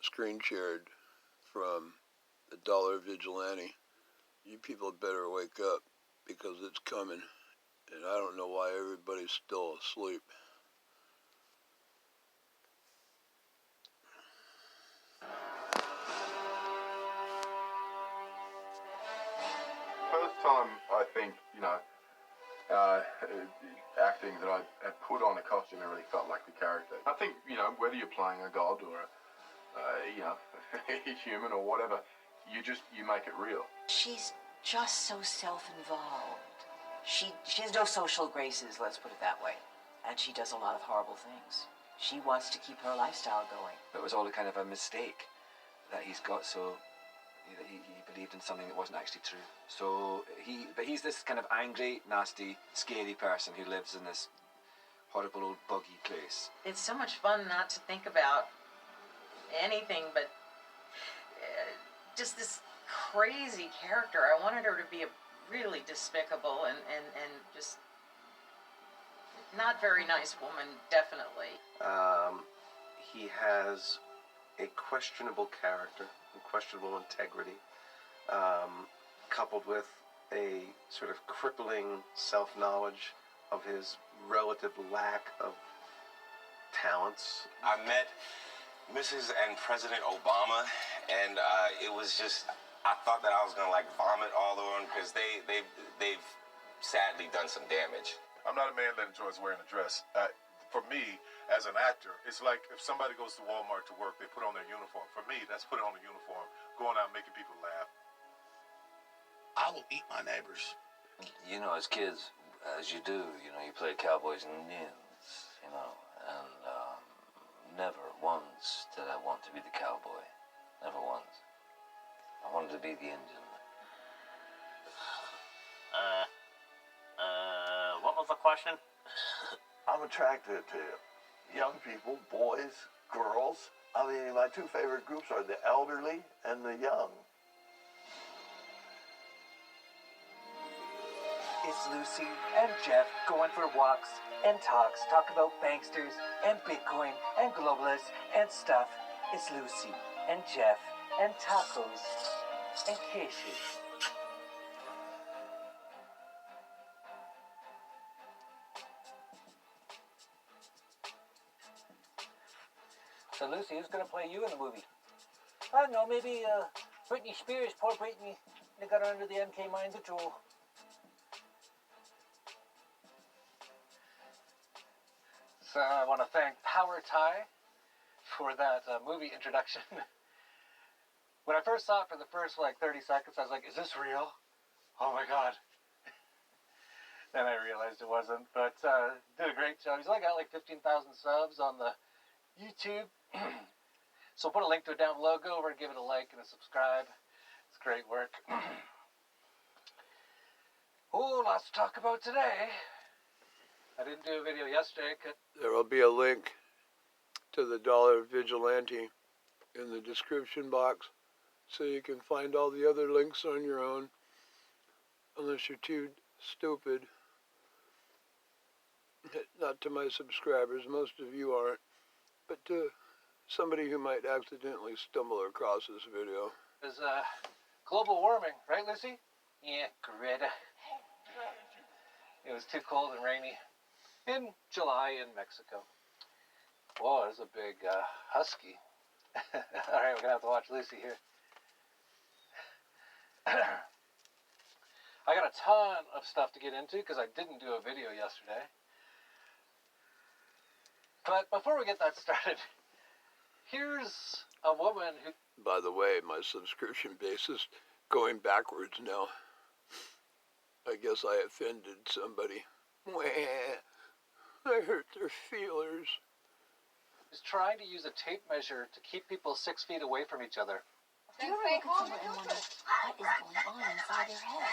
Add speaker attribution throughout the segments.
Speaker 1: screen shared from the Dollar Vigilante. You people better wake up because it's coming. And I don't know why everybody's still asleep.
Speaker 2: First time, I think, acting that I had put on a costume and really felt like the character. I think, whether you're playing a god or a human or whatever, you make it real.
Speaker 3: She's just so self-involved. She has no social graces, let's put it that way. And she does a lot of horrible things. She wants to keep her lifestyle going.
Speaker 4: It was all a kind of a mistake that he's got, so he believed in something that wasn't actually true. So he's this kind of angry, nasty, scary person who lives in this horrible old boggy place.
Speaker 5: It's so much fun not to think about anything but just this crazy character. I wanted her to be a really despicable and just not very nice woman, definitely.
Speaker 6: He has a questionable character and questionable integrity, coupled with a sort of crippling self-knowledge of his relative lack of talents.
Speaker 7: I met Mrs. and President Obama, and it was just, I thought that I was gonna like vomit all over them because they've sadly done some damage.
Speaker 2: I'm not a man that enjoys wearing a dress. For me, as an actor, it's like if somebody goes to Walmart to work, they put on their uniform. For me, that's putting on a uniform, going out and making people laugh.
Speaker 8: I will eat my neighbors.
Speaker 9: You know, as kids, as you do, you play cowboys and Indians, and never once did I want to be the cowboy. Never once. I wanted to be the Indian.
Speaker 10: What was the question?
Speaker 8: I'm attracted to young people, boys, girls. I mean, my two favorite groups are the elderly and the young.
Speaker 11: It's Lucy and Jeff going for walks and talk about banksters and Bitcoin and globalists and stuff. It's Lucy and Jeff and tacos and kisses. So Lucy, who's going to play you in the movie? I don't know, maybe Britney Spears. Poor Britney. They got her under the MK mind control. So I want to thank Power Tie for that movie introduction. When I first saw it for the first 30 seconds, I was like, is this real? Oh my God. Then I realized it wasn't, but did a great job. He's only got 15,000 subs on the YouTube. So put a link to it down below. Go over and give it a like and a subscribe. It's great work. Oh, lots to talk about today. I didn't do a video yesterday.
Speaker 1: There will be a link to the Dollar Vigilante in the description box so you can find all the other links on your own, unless you're too stupid. Not to my subscribers, most of you aren't, but to somebody who might accidentally stumble across this video.
Speaker 11: Is global warming, right, Lucy? Yeah, Greta. It was too cold and rainy in July in Mexico. Whoa, there's a big husky. All right, we're gonna have to watch Lucy here. I got a ton of stuff to get into because I didn't do a video yesterday. But before we get that started, here's a woman who...
Speaker 1: By the way, my subscription base is going backwards now. I guess I offended somebody. I hurt their feelers.
Speaker 11: Is trying to use a tape measure to keep people 6 feet away from each other.
Speaker 12: Do you ever look at someone and wonder what is going on inside their head?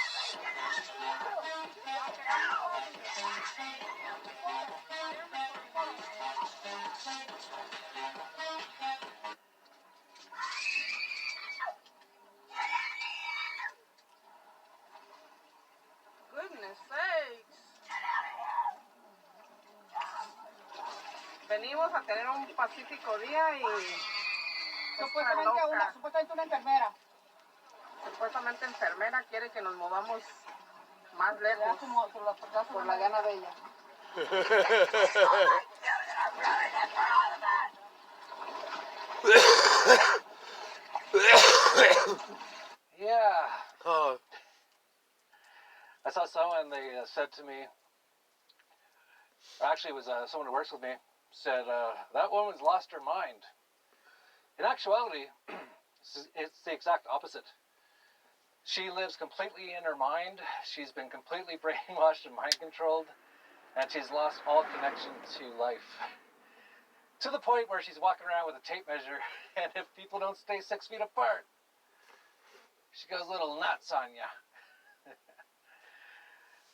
Speaker 13: Goodness sakes. Venimos a tener un pacífico día y Supuestamente una enfermera. Supuestamente enfermera quiere que nos movamos más lejos por la Diana Bella.
Speaker 11: Yeah.
Speaker 1: Oh,
Speaker 11: I saw someone, they said to me, or actually it was someone who works with me, said, that woman's lost her mind. In actuality, it's the exact opposite. She lives completely in her mind. She's been completely brainwashed and mind controlled, and she's lost all connection to life. To the point where she's walking around with a tape measure, and if people don't stay 6 feet apart, she goes a little nuts on ya.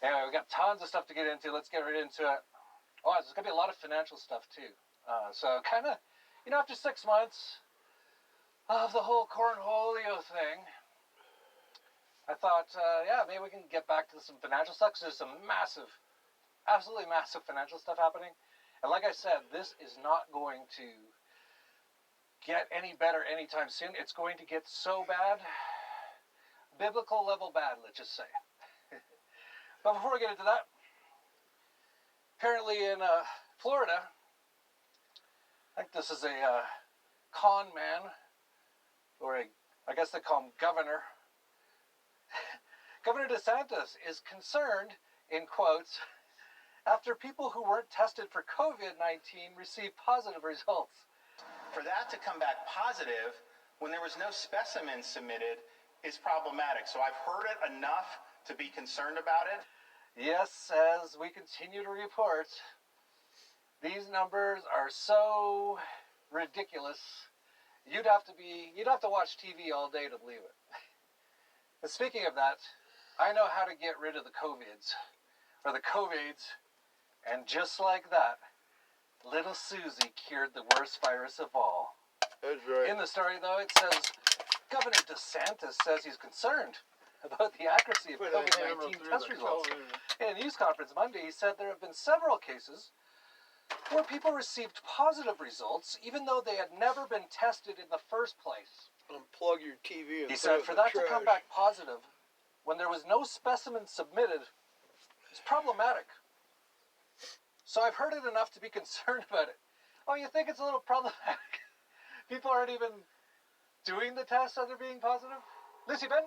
Speaker 11: Anyway, we got tons of stuff to get into. Let's get right into it. Oh, there's going to be a lot of financial stuff, too. So kind of, after 6 months of the whole cornholio thing, I thought, maybe we can get back to some financial stuff, because there's some massive, absolutely massive financial stuff happening. And like I said, this is not going to get any better anytime soon. It's going to get so bad, biblical level bad, let's just say. But before we get into that, apparently in Florida, I think this is a con man, or I guess they call him governor. Governor DeSantis is concerned, in quotes, after people who weren't tested for COVID-19 received positive results.
Speaker 10: For that to come back positive when there was no specimen submitted is problematic. So I've heard it enough to be concerned about it.
Speaker 11: Yes, as we continue to report, these numbers are so ridiculous. You'd have to watch TV all day to believe it. And speaking of that, I know how to get rid of the COVIDs, or the COVIDs, and just like that, little Susie cured the worst virus of all.
Speaker 1: that's right.
Speaker 11: In the story, though, it says Governor DeSantis says he's concerned about the accuracy of COVID-19 test results. In a news conference Monday, he said there have been several cases where people received positive results even though they had never been tested in the first place.
Speaker 1: Unplug your TV and
Speaker 11: He said for that to come back positive when there was no specimen submitted is problematic. So I've heard it enough to be concerned about it. Oh, you think it's a little problematic? People aren't even doing the tests that they're being positive? Lucy, Ben?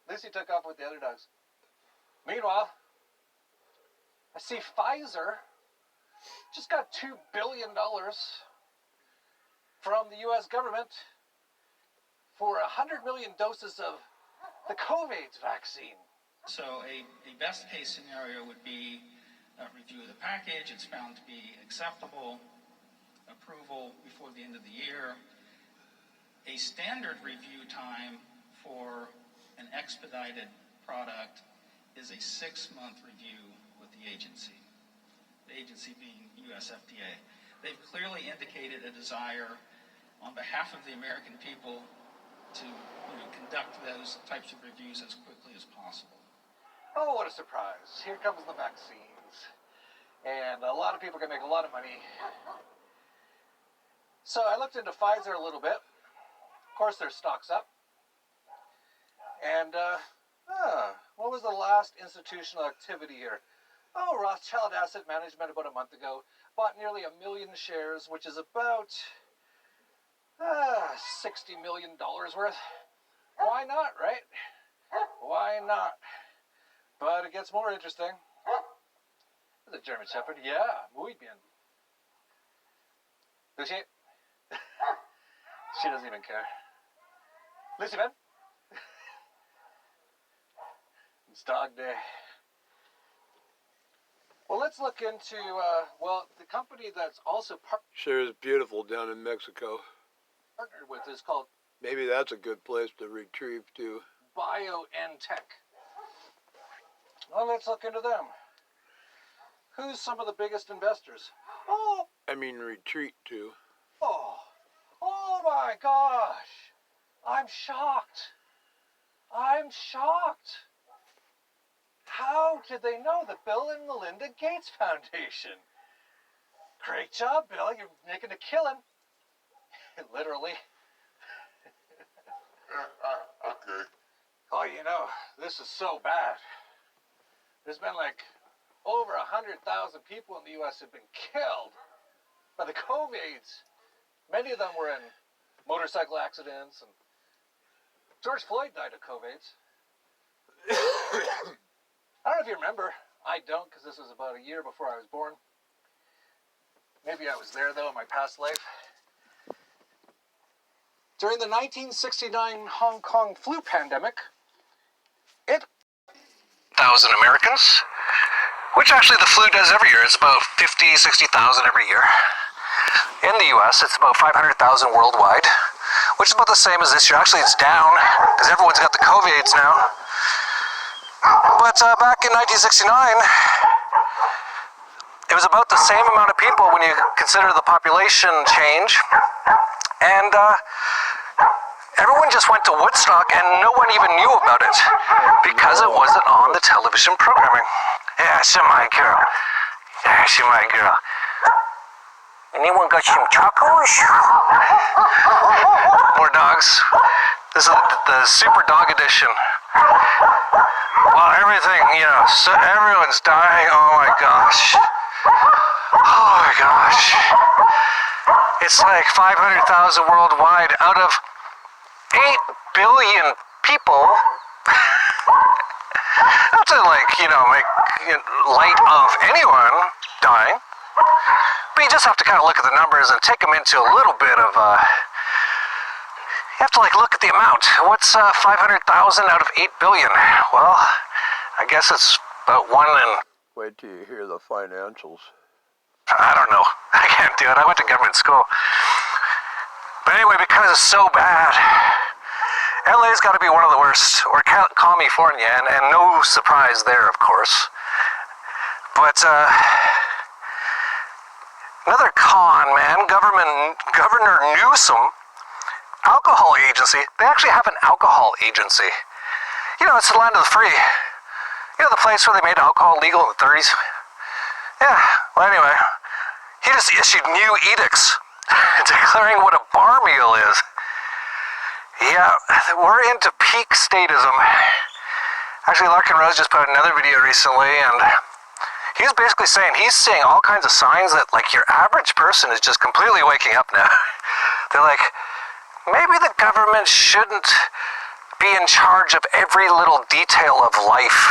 Speaker 11: Lucy took off with the other dogs. Meanwhile, I see Pfizer just got $2 billion from the U.S. government for 100 million doses of the COVID vaccine.
Speaker 14: So a best case scenario would be a review of the package. It's found to be acceptable, approval before the end of the year. A standard review time for an expedited product is a 6-month review with the agency being US FDA. They've clearly indicated a desire on behalf of the American people to conduct those types of reviews as quickly as possible.
Speaker 11: Oh, what a surprise. Here comes the vaccines. And a lot of people are going to make a lot of money. So I looked into Pfizer a little bit. Of course, their stock's up. And, what was the last institutional activity here? Oh, Rothschild Asset Management about a month ago bought nearly 1 million shares, which is about $60 million worth. Why not, right? Why not? But it gets more interesting. The German Shepherd, yeah, muy bien. Lucy? She doesn't even care. Lucy, man? It's dog day. Well, let's look into, the company that's also
Speaker 1: Sure is beautiful down in Mexico.
Speaker 11: partnered with is called
Speaker 1: Maybe that's a good place to retrieve to.
Speaker 11: BioNTech. Well, let's look into them. Who's some of the biggest investors?
Speaker 1: Retreat to.
Speaker 11: Oh my gosh! I'm shocked. How did they know the Bill and Melinda Gates Foundation? Great job, Bill. You're making a killing. Literally. you know, this is so bad. There's been like over 100,000 people in the U.S. have been killed by the COVIDs. Many of them were in motorcycle accidents, and George Floyd died of COVIDs. I don't know if you remember. I don't, because this was about a year before I was born. Maybe I was there, though, in my past life. During the 1969 Hong Kong flu pandemic, 1,000 Americans, which actually the flu does every year. It's about 50, 60,000 every year. In the U.S., it's about 500,000 worldwide, which is about the same as this year. Actually, it's down, because everyone's got the COVIDs now. But back in 1969, it was about the same amount of people when you consider the population change. And everyone just went to Woodstock and no one even knew about it because it wasn't on the television programming. Yeah, she's my girl. Yeah, she's my girl. Anyone got some tacos? More dogs. This is the super dog edition. Well, everything, you know, so everyone's dying. Oh my gosh. Oh my gosh. It's like 500,000 worldwide out of 8 billion people. Not to, like, you know, make light of anyone dying. But you just have to kind of look at the numbers and take them into a little bit of, you have to, like, look at the amount. What's 500,000 out of 8 billion? Well, I guess it's about 1 in...
Speaker 1: Wait till you hear the financials.
Speaker 11: I don't know. I can't do it. I went to government school. But anyway, because it's so bad, LA's got to be one of the worst, or California, and no surprise there, of course. But, another con, man. Governor Newsom, alcohol agency. They actually have an alcohol agency. You know, it's the land of the free. You know, the place where they made alcohol legal in the 30s? Yeah, well, anyway, he just issued new edicts declaring what a bar meal is. Yeah, we're into peak statism. Actually, Larkin Rose just put out another video recently, and he's basically saying he's seeing all kinds of signs that, like, your average person is just completely waking up now. They're like, maybe the government shouldn't be in charge of every little detail of life.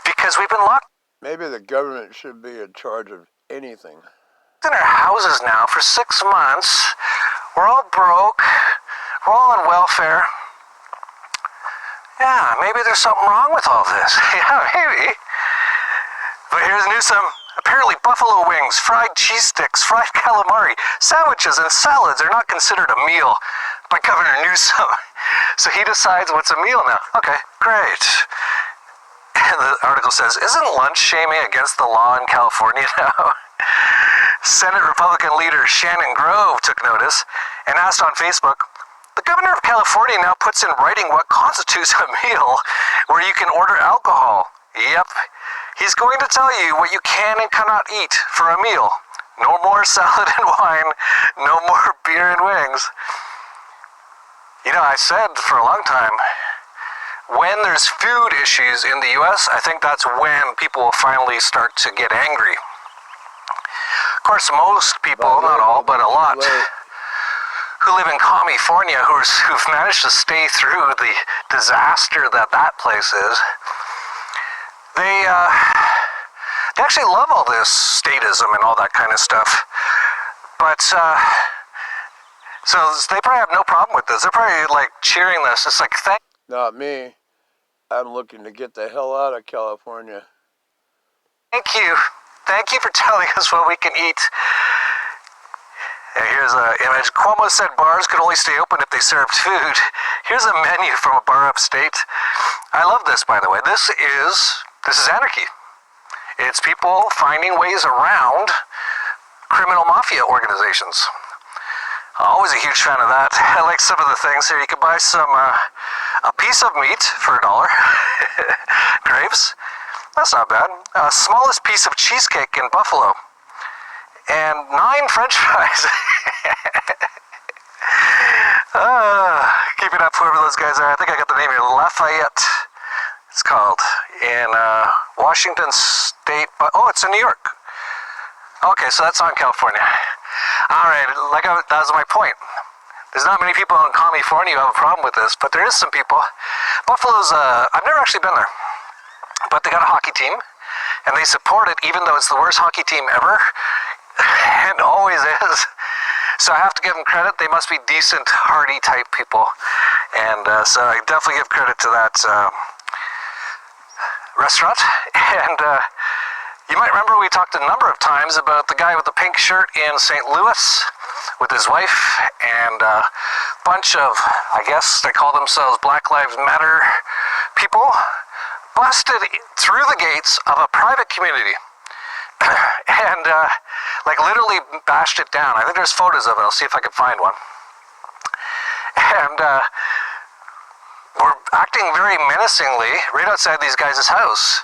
Speaker 11: Because we've been locked.
Speaker 1: Maybe the government should be in charge of anything.
Speaker 11: In our houses now for 6 months. We're all broke. We're all on welfare. Yeah, maybe there's something wrong with all this. Yeah, maybe. But here's Newsom. Apparently buffalo wings, fried cheese sticks, fried calamari, sandwiches, and salads are not considered a meal by Governor Newsom. So he decides what's a meal now. Okay, great. And the article says, isn't lunch shaming against the law in California now? Senate Republican leader Shannon Grove took notice and asked on Facebook, the governor of California now puts in writing what constitutes a meal where you can order alcohol. Yep. He's going to tell you what you can and cannot eat for a meal. No more salad and wine. No more beer and wings. You know, I said for a long time, when there's food issues in the U.S., I think that's when people will finally start to get angry. Of course, most people, not all, but a lot, who live in California, who've managed to stay through the disaster that place is, they actually love all this statism and all that kind of stuff. But, so they probably have no problem with this. They're probably, like, cheering this. It's like,
Speaker 1: Not me. I'm looking to get the hell out of California.
Speaker 11: Thank you. Thank you for telling us what we can eat. And here's an image. Cuomo said bars could only stay open if they served food. Here's a menu from a bar upstate. I love this, by the way. This is anarchy. It's people finding ways around criminal mafia organizations. Always a huge fan of that. I like some of the things here. You can buy some, a piece of meat for $1. Grapes. That's not bad. Smallest piece of cheesecake in Buffalo. And 9 French fries. Keeping it up, whoever those guys are. I think I got the name here. Lafayette, it's called, in Washington State. Oh, it's in New York. Okay, so that's on California. All right, that was my point. There's not many people in California who have a problem with this, but there is some people. Buffalo's, I've never actually been there, but they got a hockey team, and they support it even though it's the worst hockey team ever, and always is. So I have to give them credit. They must be decent, hardy type people, and so I definitely give credit to that restaurant. And you might remember we talked a number of times about the guy with the pink shirt in St. Louis with his wife and a bunch of, I guess they call themselves Black Lives Matter people, busted through the gates of a private community and like literally bashed it down. I think there's photos of it. I'll see if I can find one. And were acting very menacingly right outside these guys' house.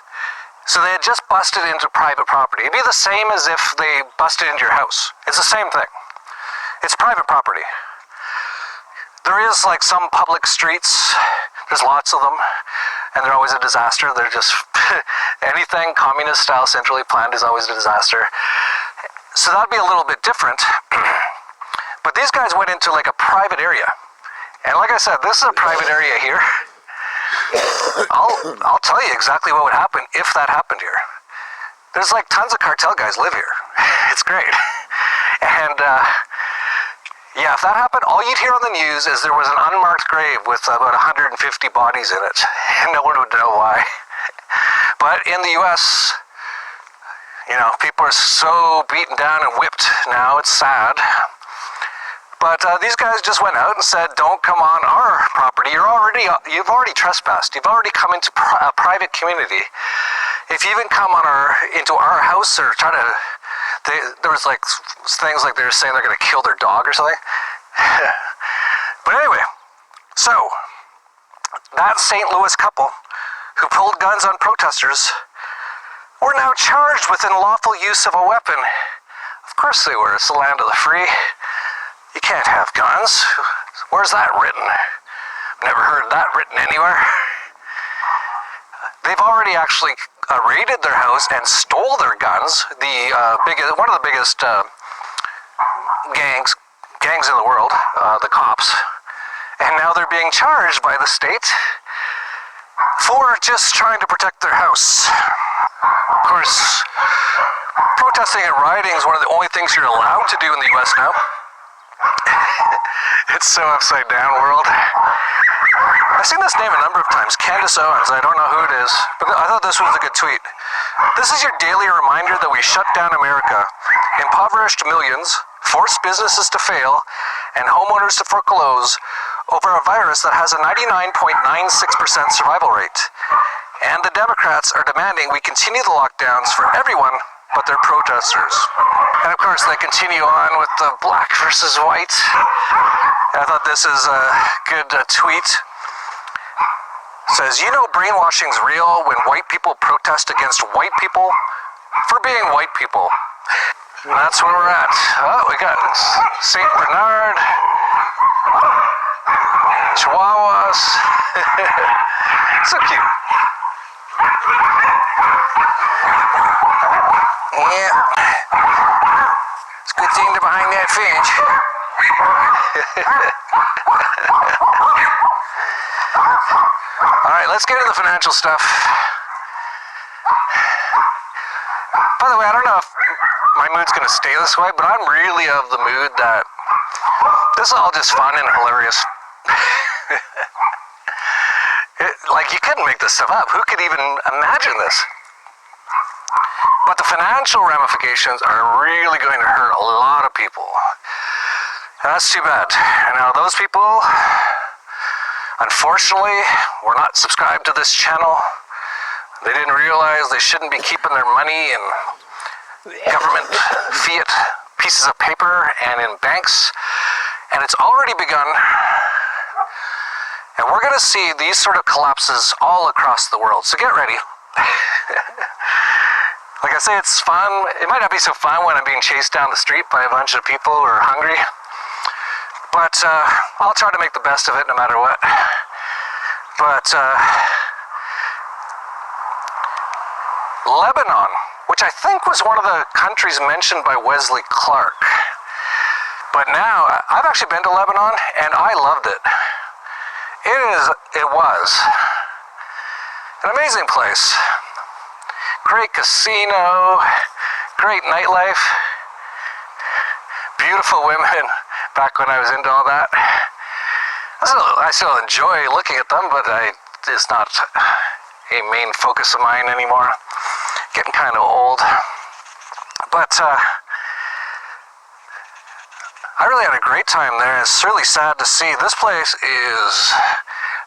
Speaker 11: So they had just busted into private property. It'd be the same as if they busted into your house. It's the same thing. It's private property. There is like some public streets. There's lots of them. And they're always a disaster. They're just anything communist style centrally planned is always a disaster. So that'd be a little bit different. But these guys went into like a private area. And like I said, this is a private area here. I'll tell you exactly what would happen if that happened here. There's like tons of cartel guys live here. It's great. And yeah, if that happened, all you'd hear on the news is there was an unmarked grave with about 150 bodies in it. And no one would know why. But in the US, you know, people are so beaten down and whipped now, it's sad. But these guys just went out and said, don't come on our property. You've already trespassed. You've already come into a private community. If you even come on into our house or try to, there was like things like they were saying they're going to kill their dog or something. But anyway, so that St. Louis couple who pulled guns on protesters were now charged with unlawful use of a weapon. Of course they were. It's the land of the free. You can't have guns. Where's that written? Never heard that written anywhere. They've already actually raided their house and stole their guns. One of the biggest gangs in the world, the cops. And now they're being charged by the state for just trying to protect their house. Of course, protesting and rioting is one of the only things you're allowed to do in the US now. It's so upside down world. I've seen this name a number of times, Candace Owens. I don't know who it is, but I thought this was a good tweet. This is your daily reminder that we shut down America, impoverished millions, forced businesses to fail, and homeowners to foreclose over a virus that has a 99.96% survival rate. And the Democrats are demanding we continue the lockdowns for everyone but their protesters. And of course they continue on with the black versus white. I thought this is a good tweet. It says, you know brainwashing's real when white people protest against white people for being white people. And that's where we're at. Oh, we got St. Bernard, Chihuahuas. So cute. Yeah. It's a good thing they're behind that fence. Alright, let's get into the financial stuff. By the way, I don't know if my mood's going to stay this way, but I'm really of the mood that this is all just fun and hilarious. Like, you couldn't make this stuff up. Who could even imagine this? But the financial ramifications are really going to hurt a lot of people. And that's too bad. Now, those people, unfortunately, were not subscribed to this channel. They didn't realize they shouldn't be keeping their money in government fiat pieces of paper and in banks. And it's already begun. And we're going to see these sort of collapses all across the world. So get ready. Like I say, it's fun. It might not be so fun when I'm being chased down the street by a bunch of people who are hungry. But I'll try to make the best of it no matter what. But Lebanon, which I think was one of the countries mentioned by Wesley Clark. But now, I've actually been to Lebanon, and I loved it. It was an amazing place. Great casino, great nightlife, beautiful women back when I was into all that. I still enjoy looking at them, but it's not a main focus of mine anymore. Getting kind of old. But I really had a great time there. It's really sad to see. This place is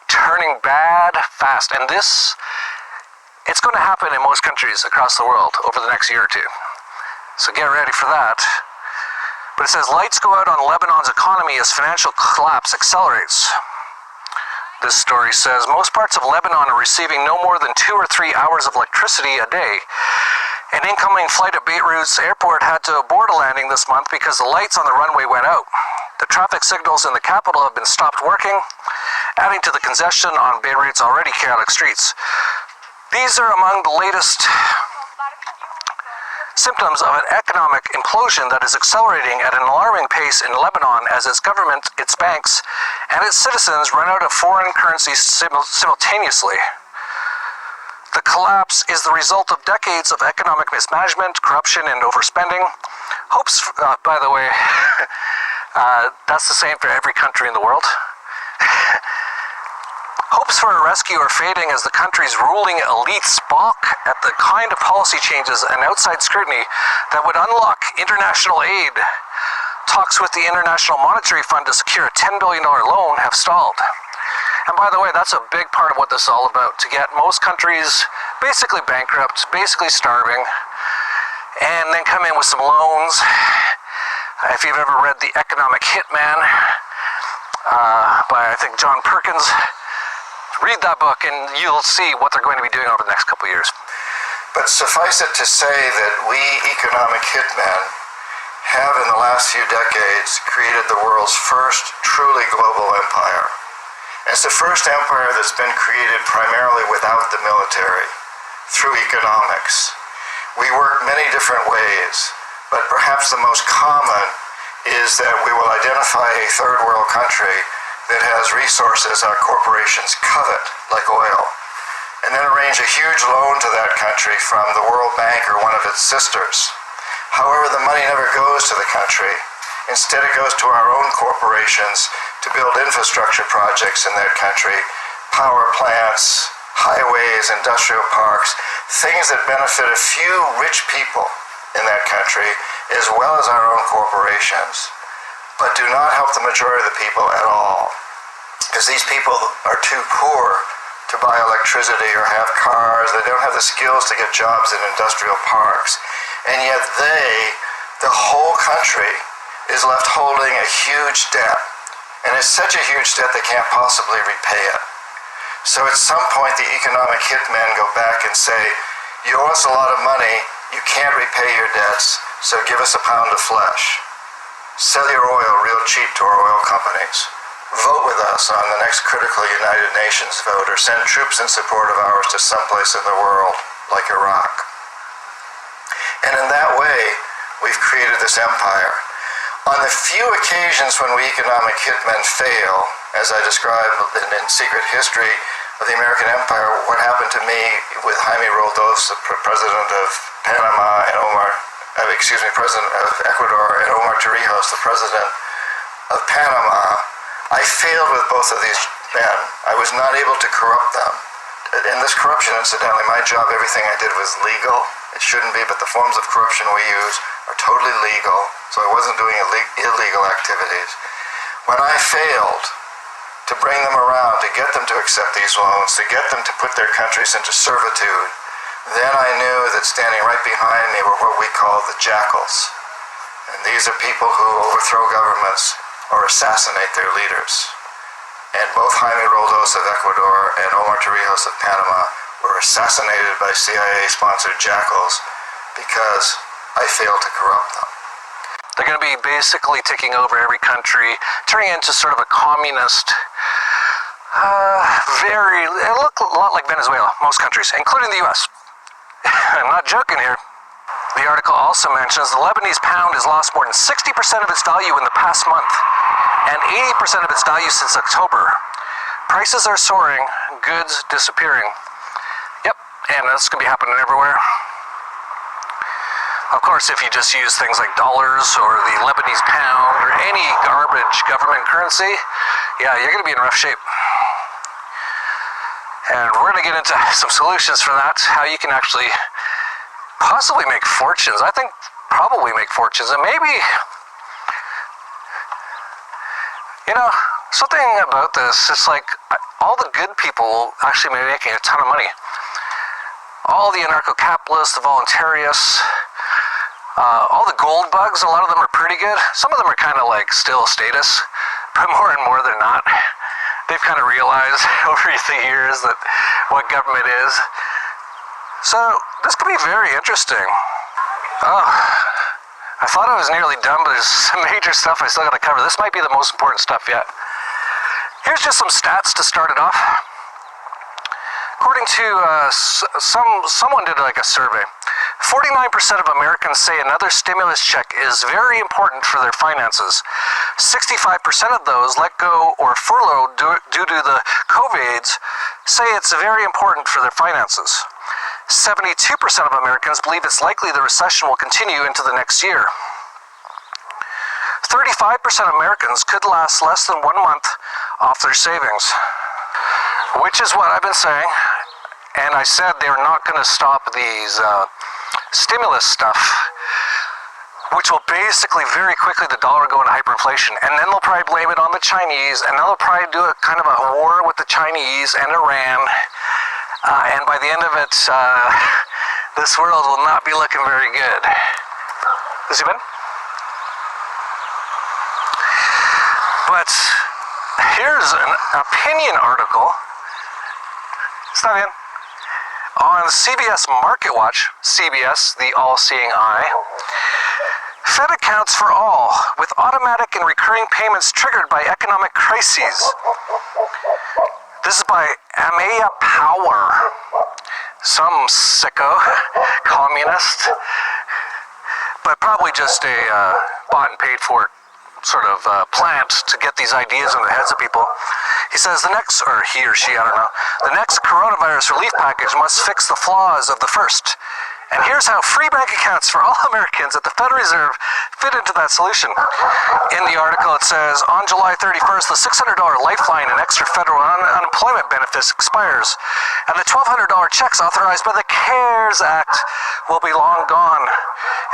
Speaker 11: turning bad fast, and it's going to happen in most countries across the world over the next year or two. So get ready for that. But it says, lights go out on Lebanon's economy as financial collapse accelerates. This story says, most parts of Lebanon are receiving no more than 2 or 3 hours of electricity a day. An incoming flight at Beirut's airport had to abort a landing this month because the lights on the runway went out. The traffic signals in the capital have been stopped working, adding to the congestion on Beirut's already chaotic streets. These are among the latest symptoms of an economic implosion that is accelerating at an alarming pace in Lebanon as its government, its banks, and its citizens run out of foreign currency simultaneously. The collapse is the result of decades of economic mismanagement, corruption, and overspending. Hopes, by the way, that's the same for every country in the world. Hopes for a rescue are fading as the country's ruling elites balk at the kind of policy changes and outside scrutiny that would unlock international aid. Talks with the International Monetary Fund to secure a $10 billion loan have stalled. And by the way, that's a big part of what this is all about, to get most countries basically bankrupt, basically starving, and then come in with some loans. If you've ever read The Economic Hitman by, I think, John Perkins, read that book and you'll see what they're going to be doing over the next couple of years.
Speaker 15: But suffice it to say that we economic hitmen have in the last few decades created the world's first truly global empire. It's the first empire that's been created primarily without the military, through economics. We work many different ways, but perhaps the most common is that we will identify a third world country that has resources our corporations covet, like oil, and then arrange a huge loan to that country from the World Bank or one of its sisters. However, the money never goes to the country. Instead, it goes to our own corporations to build infrastructure projects in that country, power plants, highways, industrial parks, things that benefit a few rich people in that country, as well as our own corporations, but do not help the majority of the people at all, because these people are too poor to buy electricity or have cars. They don't have the skills to get jobs in industrial parks, and yet the whole country is left holding a huge debt, and it's such a huge debt they can't possibly repay it. So at some point the economic hitmen go back and say, you owe us a lot of money, you can't repay your debts, so give us a pound of flesh. Sell your oil real cheap to our oil companies. Vote with us on the next critical United Nations vote, or send troops in support of ours to someplace in the world, like Iraq. And in that way, we've created this empire. On the few occasions when we economic hitmen fail, as I described in Secret History of the American Empire, what happened to me with Jaime Roldos, the president of Panama, and president of Ecuador, and Omar Torrijos, the president of Panama, I failed with both of these men. I was not able to corrupt them. In this corruption, incidentally, my job, everything I did was legal. It shouldn't be, but the forms of corruption we use are totally legal, so I wasn't doing illegal activities. When I failed to bring them around, to get them to accept these loans, to get them to put their countries into servitude, then I knew that standing right behind me were what we call the jackals. And these are people who overthrow governments or assassinate their leaders. And both Jaime Roldos of Ecuador and Omar Torrijos of Panama were assassinated by CIA-sponsored jackals because I failed to corrupt them.
Speaker 16: They're going to be basically taking over every country, turning it into sort of a communist, it looked a lot like Venezuela, most countries, including the US. I'm not joking here. The article also mentions the Lebanese pound has lost more than 60% of its value in the past month, and 80% of its value since October. Prices are soaring, goods disappearing. Yep, and that's going to be happening everywhere. Of course, if you just use things like dollars or the Lebanese pound or any garbage government currency, yeah, you're going to be in rough shape. And we're going to get into some solutions for that, how you can actually possibly make fortunes. I think probably make fortunes, and maybe, you know, something about this, it's like all the good people will actually be making a ton of money. All the anarcho-capitalists, the voluntarists, all the gold bugs, a lot of them are pretty good. Some of them are kind of like still status, but more and more they're not. They've kind of realized over the years that what government is. So this could be very interesting. Oh, I thought I was nearly done, but there's some major stuff I still got to cover. This might be the most important stuff yet. Here's just some stats to start it off. According to someone did like a survey, 49% of Americans say another stimulus check is very important for their finances. 65% of those let go or furloughed due to the COVIDs say it's very important for their finances. 72% of Americans believe it's likely the recession will continue into the next year. 35% of Americans could last less than 1 month off their savings, which is what I've been saying. And I said they're not going to stop these stimulus stuff, which will basically very quickly the dollar go into hyperinflation, and then they'll probably blame it on the Chinese, and then they'll probably do a kind of a war with the Chinese and Iran. And by the end of it, this world will not be looking very good. Has he been? But here's an opinion article. It's not in. On CBS Market Watch, CBS, the all-seeing eye. Fed accounts for all, with automatic and recurring payments triggered by economic crises. This is by Amaya Power, some sicko, communist, but probably just a bought and paid for sort of plant to get these ideas in the heads of people. He says the next, or he or she, I don't know, the next coronavirus relief package must fix the flaws of the first. And here's how free bank accounts for all Americans at the Federal Reserve fit into that solution. In the article it says, on July 31st, the $600 lifeline and extra federal unemployment benefits expires, and the $1,200 checks authorized by the CARES Act will be long gone.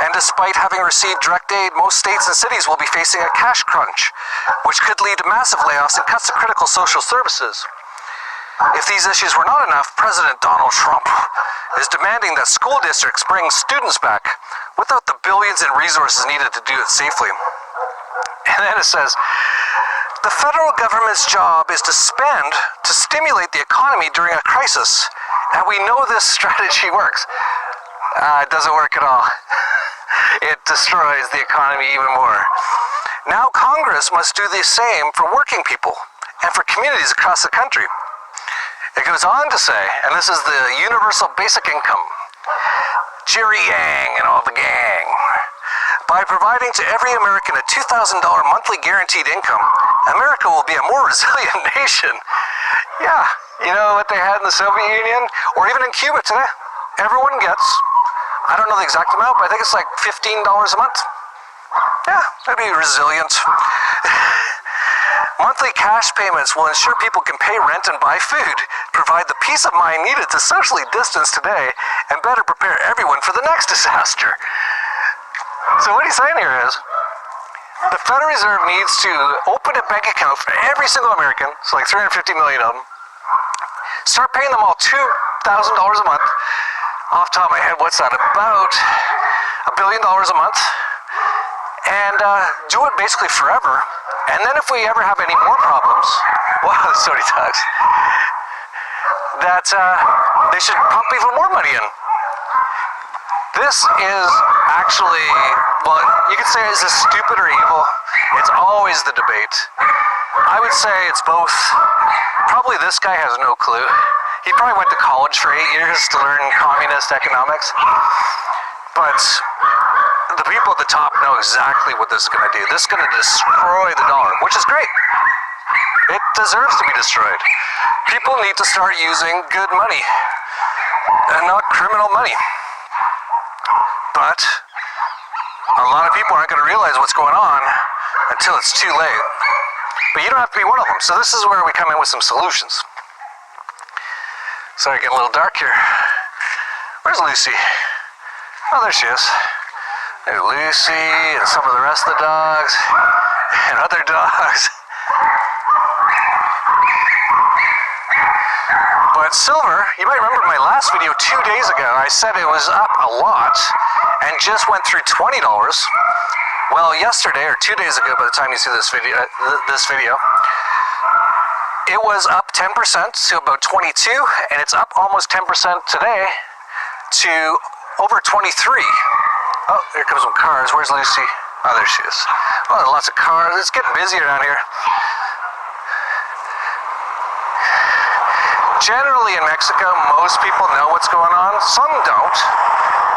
Speaker 16: And despite having received direct aid, most states and cities will be facing a cash crunch, which could lead to massive layoffs and cuts to critical social services. If these issues were not enough, President Donald Trump is demanding that school districts bring students back without the billions in resources needed to do it safely. And then it says, the federal government's job is to spend to stimulate the economy during a crisis, and we know this strategy works. It doesn't work at all. It destroys the economy even more. Now Congress must do the same for working people and for communities across the country. It goes on to say, and this is the universal basic income, Jerry Yang and all the gang. By providing to every American a $2,000 monthly guaranteed income, America will be a more resilient nation. Yeah, you know what they had in the Soviet Union, or even in Cuba today? Everyone gets, I don't know the exact amount, but I think it's like $15 a month. Yeah, that'd be resilient. Monthly cash payments will ensure people can pay rent and buy food, provide the peace of mind needed to socially distance today, and better prepare everyone for the next disaster. So what he's saying here is, the Federal Reserve needs to open a bank account for every single American, so like 350 million of them, start paying them all $2,000 a month. Off the top of my head, what's that, about $1 billion a month? And do it basically forever. And then if we ever have any more problems, wow, there's so many times, that they should pump even more money in. This is actually well, you could say, is this stupid or evil? It's always the debate. I would say it's both. Probably this guy has no clue. He probably went to college for 8 years to learn communist economics. But the people at the top know exactly what this is going to do. This is going to destroy the dollar, which is great. It deserves to be destroyed. People need to start using good money and not criminal money. But a lot of people aren't going to realize what's going on until it's too late. But you don't have to be one of them. So this is where we come in with some solutions. Sorry, getting a little dark here. Where's Lucy? Oh, there she is. There's Lucy and some of the rest of the dogs and other dogs. But silver, you might remember my last video 2 days ago, I said it was up a lot and just went through $20. Well, yesterday or 2 days ago, by the time you see this video, it was up 10% to about 22, and it's up almost 10% today to over 23. Oh, here comes some cars. Where's Lucy? Oh, there she is. Oh, there's lots of cars. It's getting busy around here. Generally in Mexico, most people know what's going on. Some don't.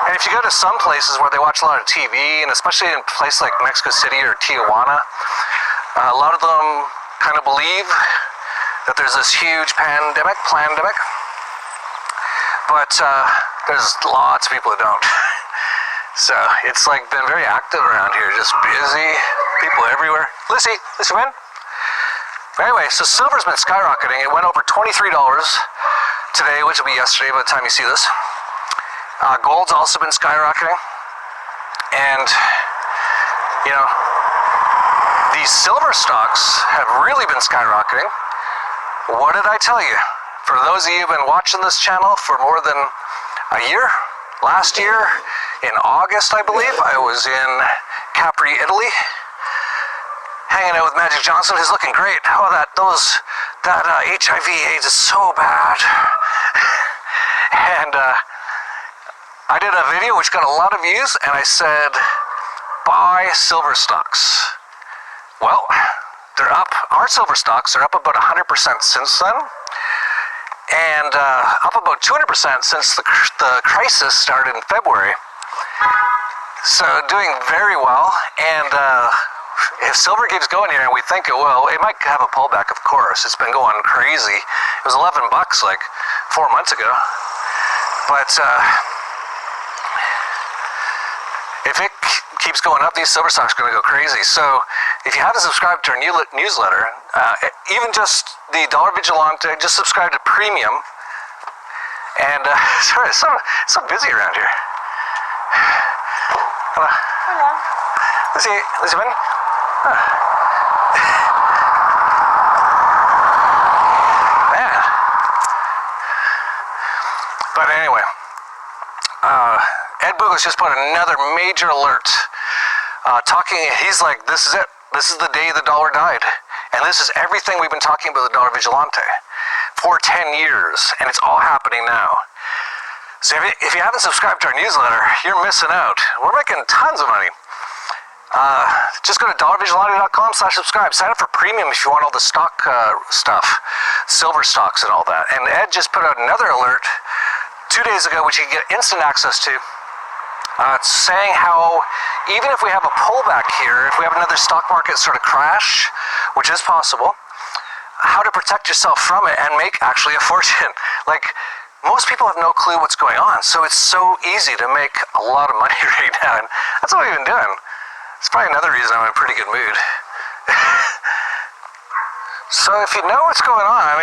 Speaker 16: And if you go to some places where they watch a lot of TV, and especially in places like Mexico City or Tijuana, a lot of them kind of believe that there's this huge pandemic. But there's lots of people that don't. So it's like been very active around here, just busy, people everywhere. Lucy, come in. Anyway, so silver's been skyrocketing. It went over $23 today, which will be yesterday by the time you see this. Gold's also been skyrocketing. And, you know, these silver stocks have really been skyrocketing. What did I tell you? For those of you who've been watching this channel for more than a year, last year, in August, I believe, I was in Capri, Italy, hanging out with Magic Johnson, who's looking great. Oh, that HIV/AIDS is so bad. And I did a video which got a lot of views, and I said, buy silver stocks. Well, they're up. Our silver stocks are up about 100% since then, and up about 200% since the crisis started in February. So doing very well, and if silver keeps going here, and we think it will, it might have a pullback, of course. It's been going crazy. It was $11 like 4 months ago. But if it keeps going up, these silver stocks are going to go crazy. So if you haven't subscribed to our newsletter, even just the Dollar Vigilante, just subscribe to Premium. And sorry, it's so busy around here. Hello.
Speaker 13: Hola.
Speaker 16: Lucy, ven. Man. But anyway, Ed Bugles just put another major alert. He's like, this is it. This is the day the dollar died. And this is everything we've been talking about the Dollar Vigilante for 10 years. And it's all happening now. So if you haven't subscribed to our newsletter, you're missing out. We're making tons of money. Just go to dollarvigilante.com/subscribe. Sign up for Premium if you want all the stock stuff, silver stocks and all that. And Ed just put out another alert 2 days ago, which you can get instant access to. It's saying how even if we have a pullback here, if we have another stock market sort of crash, which is possible, how to protect yourself from it and make actually a fortune. Like, most people have no clue what's going on, so it's so easy to make a lot of money right now, and that's what we've been doing. It's probably another reason I'm in a pretty good mood. So if you know what's going on,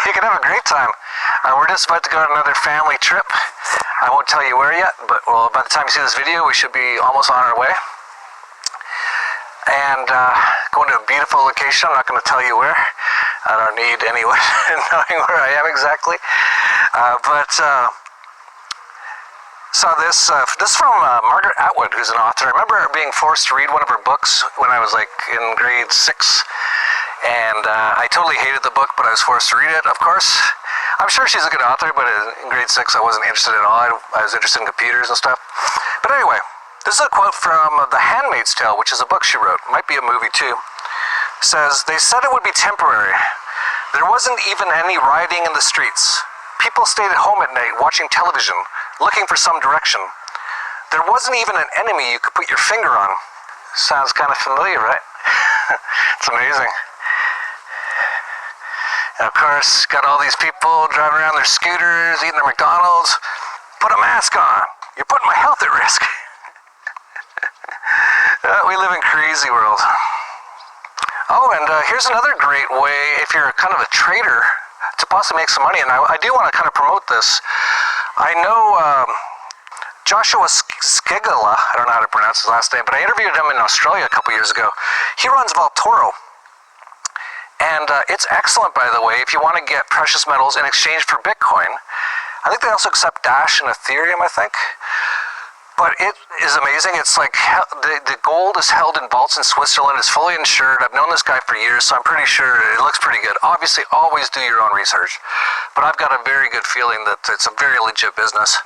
Speaker 16: you can have a great time. We're just about to go on another family trip. I won't tell you where yet, but well, by the time you see this video, we should be almost on our way. And going to a beautiful location. I'm not going to tell you where. I don't need anyone knowing where I am exactly. So this is from Margaret Atwood, who's an author. I remember being forced to read one of her books when I was like in grade 6. And I totally hated the book, but I was forced to read it, of course. I'm sure she's a good author, but in grade 6 I wasn't interested at all. I was interested in computers and stuff. But anyway, This is a quote from The Handmaid's Tale, which is a book she wrote. Might be a movie too. Says, "They said it would be temporary. There wasn't even any rioting in the streets. People stayed at home at night watching television, looking for some direction. There wasn't even an enemy you could put your finger on." Sounds kind of familiar, right? It's amazing. And of course, got all these people driving around their scooters, eating their McDonald's. Put a mask on. You're putting my health at risk. We live in a crazy world. Oh, and here's another great way if you're kind of a trader to possibly make some money. And I do want to kind of promote this. I know Joshua Skigala, I don't know how to pronounce his last name, but I interviewed him in Australia a couple years ago. He runs Valtoro. And it's excellent, by the way, if you want to get precious metals in exchange for Bitcoin. I think they also accept Dash and Ethereum, I think. But it is amazing. It's like the gold is held in vaults in Switzerland. It's fully insured. I've known this guy for years, so I'm pretty sure it looks pretty good. Obviously, always do your own research. But I've got a very good feeling that it's a very legit business.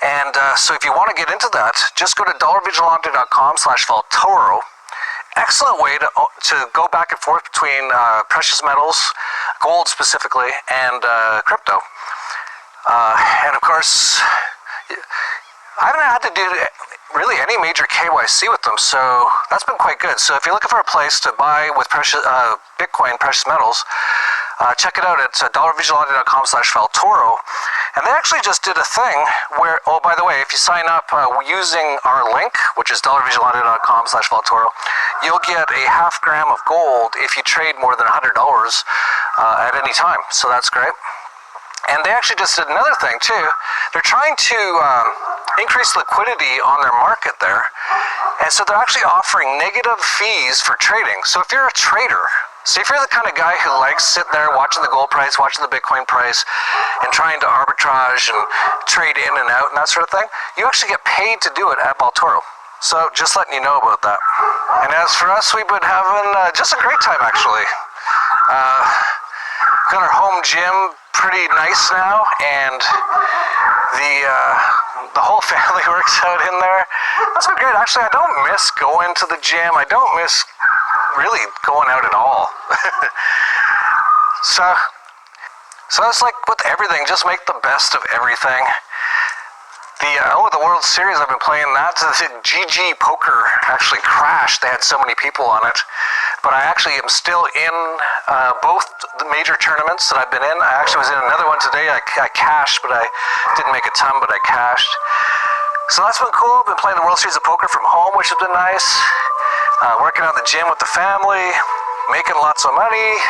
Speaker 16: And so if you want to get into that, just go to dollarvigilante.com/Valtoro. Excellent way to go back and forth between precious metals, gold specifically, and crypto. And of course, I haven't had to do really any major KYC with them, so that's been quite good. So if you're looking for a place to buy with precious Bitcoin, precious metals, check it out at dollarvigilante.com/Valtoro. And they actually just did a thing where, oh, by the way, if you sign up using our link, which is dollarvigilante.com/Valtoro, you'll get a half gram of gold if you trade more than $100 at any time. So that's great. And they actually just did another thing too. They're trying to increase liquidity on their market there. And so they're actually offering negative fees for trading. So if you're a trader, so if you're the kind of guy who likes sitting there watching the gold price, watching the Bitcoin price, and trying to arbitrage and trade in and out and that sort of thing, you actually get paid to do it at Valtoro. So just letting you know about that. And as for us, we've been having just a great time actually. Got our home gym pretty nice now, and the whole family works out in there. That's been great. Actually, I don't miss going to the gym. I don't miss really going out at all. So it's like with everything, just make the best of everything. The World Series, I've been playing that. The GG Poker actually crashed. They had so many people on it. But I actually am still in both the major tournaments that I've been in. I actually was in another one today. I cashed, but I didn't make a ton, but I cashed. So that's been cool. I've been playing the World Series of Poker from home, which has been nice. Working out in the gym with the family, making lots of money,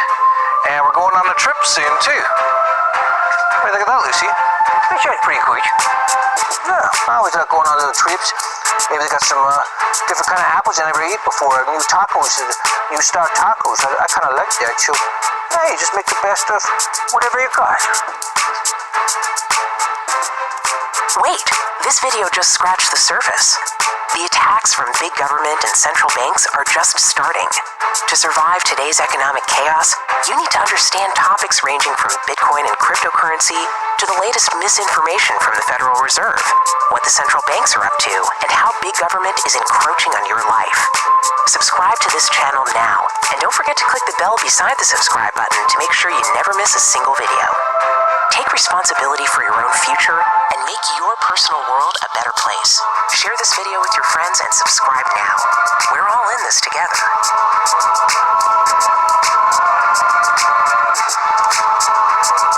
Speaker 16: and we're going on a trip soon too. What do you think of that, Lucy? That's pretty good. Yeah, I always like going on little trips. Maybe they got some different kind of apples I never eat before. New tacos, new star tacos. I kind of like that. So, yeah, you just make the best of whatever you got.
Speaker 17: Wait, this video just scratched the surface. The attacks from big government and central banks are just starting. To survive today's economic chaos, you need to understand topics ranging from Bitcoin and cryptocurrency to the latest misinformation from the Federal Reserve, what the central banks are up to, and how big government is encroaching on your life. Subscribe to this channel now, and don't forget to click the bell beside the subscribe button to make sure you never miss a single video. Take responsibility for your own future and make your personal world a better place. Share this video with your friends and subscribe now. We're all in this together.